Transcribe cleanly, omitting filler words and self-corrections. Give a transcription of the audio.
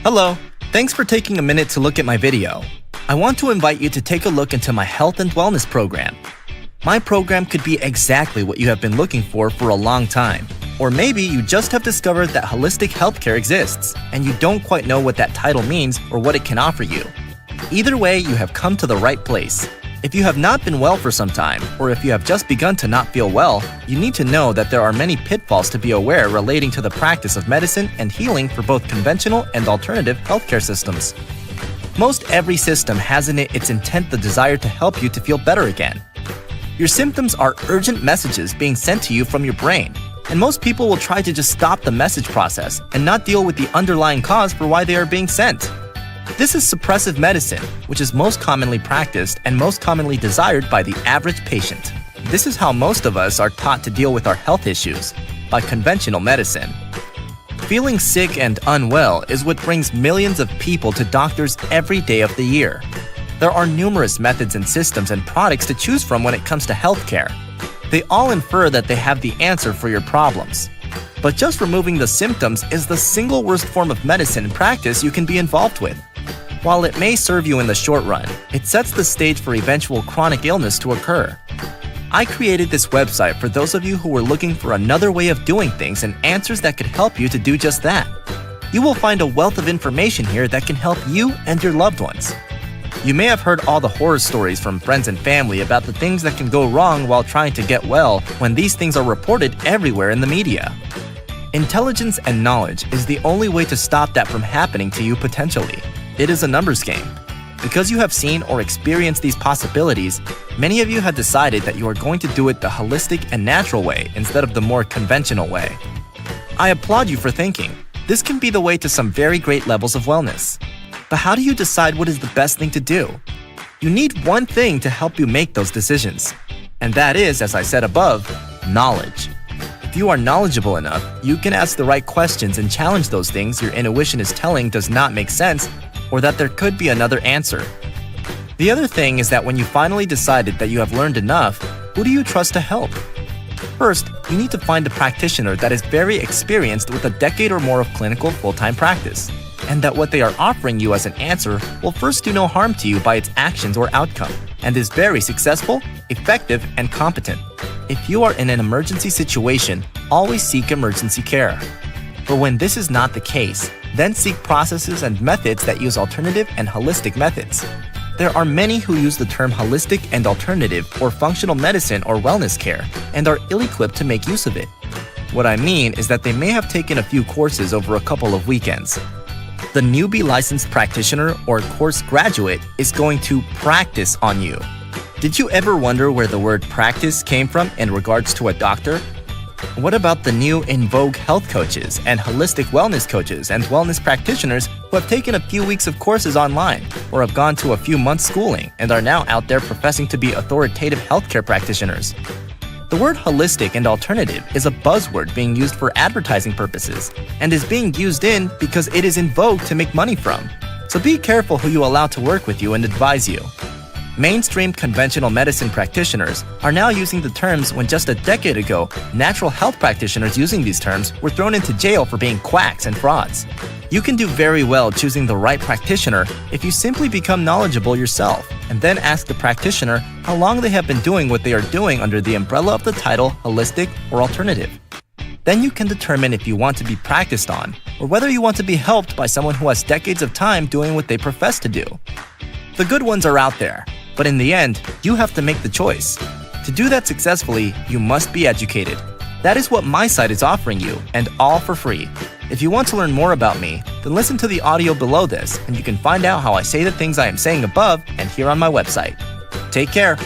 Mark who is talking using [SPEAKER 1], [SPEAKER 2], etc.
[SPEAKER 1] Hello, thanks for taking a minute to look at my video. I want to invite you to take a look into my health and wellness program. My program could be exactly what you have been looking for a long time. Or maybe you just have discovered that holistic healthcare exists, and you don't quite know what that title means or what it can offer you. Either way, you have come to the right place. If you have not been well for some time, or if you have just begun to not feel well, you need to know that there are many pitfalls to be aware relating to the practice of medicine and healing for both conventional and alternative healthcare systems. Most every system has in it its intent the desire to help you to feel better again. Your symptoms are urgent messages being sent to you from your brain, and most people will try to just stop the message process and not deal with the underlying cause for why they are being sent. This is suppressive medicine, which is most commonly practiced and most commonly desired by the average patient. This is how most of us are taught to deal with our health issues, by conventional medicine. Feeling sick and unwell is what brings millions of people to doctors every day of the year. There are numerous methods and systems and products to choose from when it comes to healthcare. They all infer that they have the answer for your problems. But just removing the symptoms is the single worst form of medicine and practice you can be involved with. While it may serve you in the short run, it sets the stage for eventual chronic illness to occur. I created this website for those of you who were looking for another way of doing things and answers that could help you to do just that. You will find a wealth of information here that can help you and your loved ones. You may have heard all the horror stories from friends and family about the things that can go wrong while trying to get well when these things are reported everywhere in the media. Intelligence and knowledge is the only way to stop that from happening to you potentially. It is a numbers game. Because you have seen or experienced these possibilities, many of you have decided that you are going to do it the holistic and natural way instead of the more conventional way. I applaud you for thinking. This can be the way to some very great levels of wellness. But how do you decide what is the best thing to do? You need one thing to help you make those decisions. And that is, as I said above, knowledge. If you are knowledgeable enough, you can ask the right questions and challenge those things your intuition is telling does not make sense or that there could be another answer. The other thing is that when you finally decided that you have learned enough, who do you trust to help? First, you need to find a practitioner that is very experienced with a decade or more of clinical full-time practice, and that what they are offering you as an answer will first do no harm to you by its actions or outcome, and is very successful, effective, and competent. If you are in an emergency situation, always seek emergency care. But when this is not the case, then seek processes and methods that use alternative and holistic methods. There are many who use the term holistic and alternative or functional medicine or wellness care and are ill-equipped to make use of it. What I mean is that they may have taken a few courses over a couple of weekends. The newbie licensed practitioner or course graduate is going to practice on you. Did you ever wonder where the word practice came from in regards to a doctor? What about the new in vogue health coaches and holistic wellness coaches and wellness practitioners who have taken a few weeks of courses online or have gone to a few months schooling and are now out there professing to be authoritative healthcare practitioners? The word holistic and alternative is a buzzword being used for advertising purposes and is being used in because it is in vogue to make money from. So be careful who you allow to work with you and advise you. Mainstream conventional medicine practitioners are now using the terms when just a decade ago, natural health practitioners using these terms were thrown into jail for being quacks and frauds. You can do very well choosing the right practitioner if you simply become knowledgeable yourself and then ask the practitioner how long they have been doing what they are doing under the umbrella of the title holistic or alternative. Then you can determine if you want to be practiced on or whether you want to be helped by someone who has decades of time doing what they profess to do. The good ones are out there. But in the end, you have to make the choice. To do that successfully, you must be educated. That is what my site is offering you, and all for free. If you want to learn more about me, then listen to the audio below this, and you can find out how I say the things I am saying above and here on my website. Take care.